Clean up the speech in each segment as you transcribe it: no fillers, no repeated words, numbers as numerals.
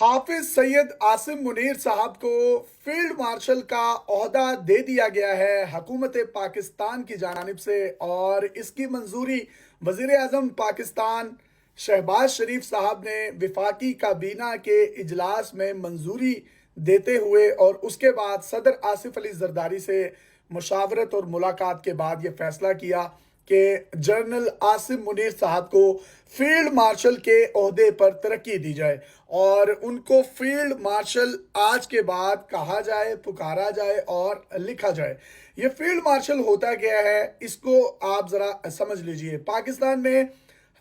हाफिज सैयद आसिम मुनीर साहब को field marshal का ओहदा दे दिया गया है हुकूमत पाकिस्तान की जानिब से। और इसकी मंजूरी वजीर आजम पाकिस्तान शहबाज शरीफ साहब ने विफाकी काबीना के इजलास में मंजूरी देते हुए और उसके बाद सदर आसिफ अली जरदारी से मुशावरत और मुलाकात के बाद ये फैसला किया कि जनरल आसिम मुनीर साहब को फील्ड मार्शल के ओहदे पर तरक्की दी जाए और उनको फील्ड मार्शल आज के बाद कहा जाए, पुकारा जाए और लिखा जाए। ये फील्ड मार्शल होता क्या है, इसको आप जरा समझ लीजिए। पाकिस्तान में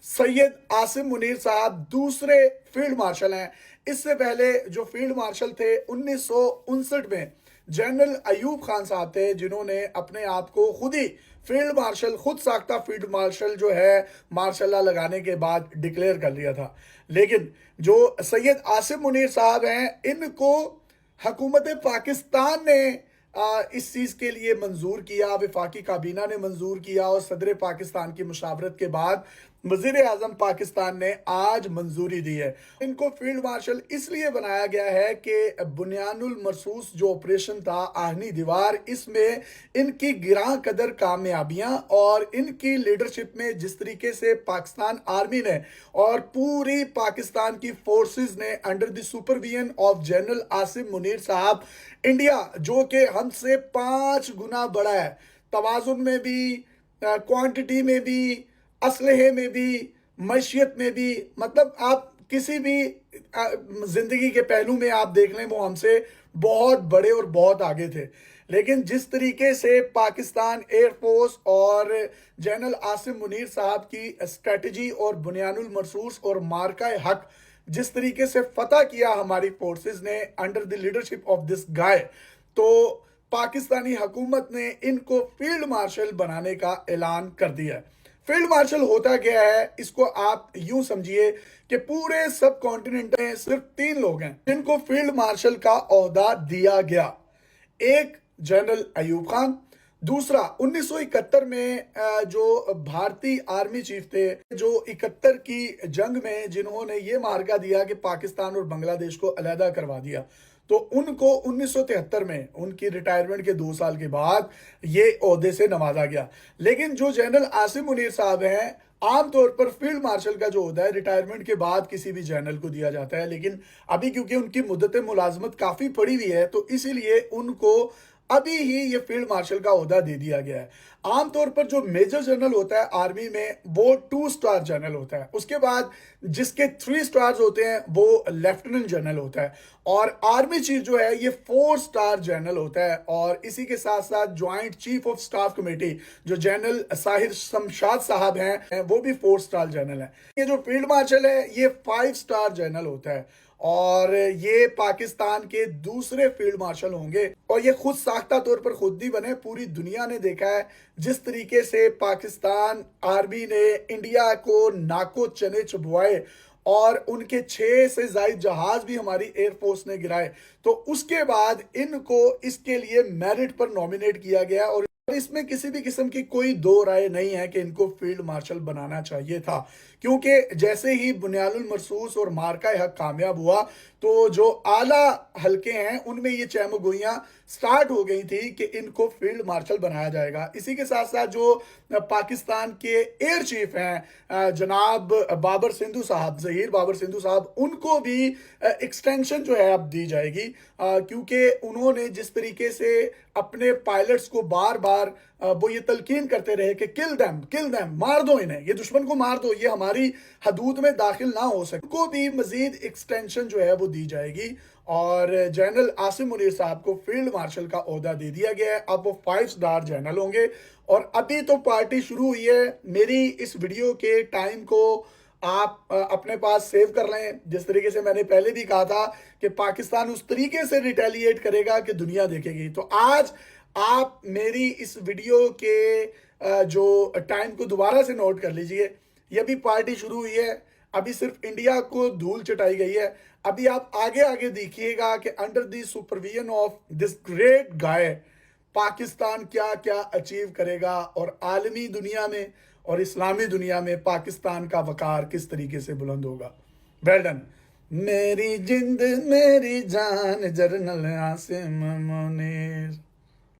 सैयद आसिम मुनीर साहब दूसरे फील्ड मार्शल हैं। इससे पहले जो फील्ड मार्शल थे 1959 में जनरल अयूब खान साहब थे, जिन्होंने अपने आप को खुद ही फील्ड मार्शल, खुद साख्ता फील्ड मार्शल जो है मार्शल लॉ लगाने के बाद डिक्लेयर कर लिया था। लेकिन जो सैयद आसिम मुनीर साहब हैं, इनको हुकूमत पाकिस्तान ने इस चीज़ के लिए मंजूर किया, वफाकी काबीना ने मंजूर किया और सदर पाकिस्तान की मुशावरत के बाद वजीर आजम पाकिस्तान ने आज मंजूरी दी है। इनको फील्ड मार्शल इसलिए बनाया गया है कि बुनियानुल मरसूस जो ऑपरेशन था, आहनी दीवार, इसमें इनकी गिरां कदर कामयाबियां और इनकी लीडरशिप में जिस तरीके से पाकिस्तान आर्मी ने और पूरी पाकिस्तान की फोर्सेस ने under the supervision of general Asim Munir साहब, इंडिया जो कि हमसे 5 गुना बड़ा है, तवाजुन में भी, क्वांटिटी में भी, असलहे में भी, मैशियत में भी, मतलब आप किसी भी जिंदगी के पहलू में आप देख लें, वो हमसे बहुत बड़े और बहुत आगे थे। लेकिन जिस तरीके से पाकिस्तान एयरफोर्स और जनरल आसिम मुनीर साहब की स्ट्रेटजी और बुनियानुल मरसूस और मार्का हक जिस तरीके से फतह किया हमारी फोर्सेस ने under the leadership of this guy, तो पाकिस्तानी हुकूमत ने इनको फील्ड मार्शल बनाने का ऐलान कर दिया है। फील्ड मार्शल होता क्या है, इसको आप यूं समझिए कि पूरे सब कॉन्टिनेंट में सिर्फ 3 लोग हैं जिनको फील्ड मार्शल का ओहदा दिया गया। एक जनरल अयूब खान, दूसरा 1971 में जो भारतीय आर्मी चीफ थे, जो 71 की जंग में जिन्होंने ये मार्का दिया कि पाकिस्तान और बांग्लादेश को अलहदा करवा दिया, तो उनको 1973 में उनकी रिटायरमेंट के 2 साल के बाद ये ओहदे से नवाजा गया। लेकिन जो जनरल आसिम मुनीर साहब हैं, आमतौर पर फील्ड मार्शल का जो होता है रिटायरमेंट के बाद किसी भी जनरल को दिया जाता है, लेकिन अभी क्योंकि उनकी मुद्दत मुलाजमत काफ़ी पड़ी हुई है, तो इसीलिए उनको अभी ही ये फील्ड मार्शल का ओहदा दे दिया गया है। आमतौर पर जो मेजर जनरल होता है आर्मी में, वो 2 स्टार जनरल होता है। उसके बाद जिसके 3 स्टार्स होते हैं वो लेफ्टिनेंट जनरल होता है, और आर्मी चीफ जो है ये 4 स्टार जनरल होता है। और इसी के साथ साथ joint chief of staff committee जो जनरल साहिर शमशाद साहब हैं, वो भी 4 स्टार जनरल है। ये जो फील्ड मार्शल है ये 5 स्टार जनरल होता है और ये पाकिस्तान के दूसरे फील्ड मार्शल होंगे। और ये खुद साख्ता तौर पर खुद ही बने। पूरी दुनिया ने देखा है जिस तरीके से पाकिस्तान आर्मी ने इंडिया को नाको चने चबवाए और उनके 6 से ज्यादा जहाज भी हमारी एयरफोर्स ने गिराए, तो उसके बाद इनको इसके लिए मेरिट पर नॉमिनेट किया गया। और इसमें किसी भी किस्म की कोई दो राय नहीं है कि इनको फील्ड मार्शल बनाना चाहिए था, क्योंकि जैसे ही बुनियानुल मरसूस और मार्का हक कामयाब हुआ, तो जो आला हलके हैं उनमें ये चहमगोइयां स्टार्ट हो गई थी कि इनको फील्ड मार्शल बनाया जाएगा। इसी के साथ साथ जो पाकिस्तान के एयर चीफ हैं जनाब बाबर सिंधु साहब, ज़हीर बाबर सिंधु साहब, उनको भी एक्सटेंशन जो है अब दी जाएगी, क्योंकि उन्होंने जिस तरीके से अपने पायलट्स को बार बार वो ये तलकीन करते रहे कि किल देम, मार दो इन्हें, ये दुश्मन को मार दो, ये हमारी हदूद में दाखिल ना हो सके, उनको भी मजीद एक्सटेंशन जो है वो दी जाएगी। और जनरल आसिम मुनीर साहब को फील्ड मार्शल का ओहदा दे दिया गया है। अब वो 5 स्टार जनरल होंगे। और अभी तो पार्टी शुरू हुई है। मेरी इस वीडियो के टाइम को आप अपने पास सेव कर लें। जिस तरीके से मैंने पहले भी कहा था कि पाकिस्तान उस तरीके से रिटेलिएट करेगा कि दुनिया देखेगी, तो आज आप मेरी इस वीडियो के जो टाइम को दोबारा से नोट कर लीजिए। ये भी पार्टी शुरू हुई है, अभी सिर्फ इंडिया को धूल चटाई गई है। अभी आप आगे आगे देखिएगा कि under the supervision of this great guy Pakistan क्या क्या अचीव करेगा और आलमी दुनिया में और इस्लामी दुनिया में पाकिस्तान का वकार किस तरीके से बुलंद होगा। Well done. میری جند میری جان جنرل عاصم منیر.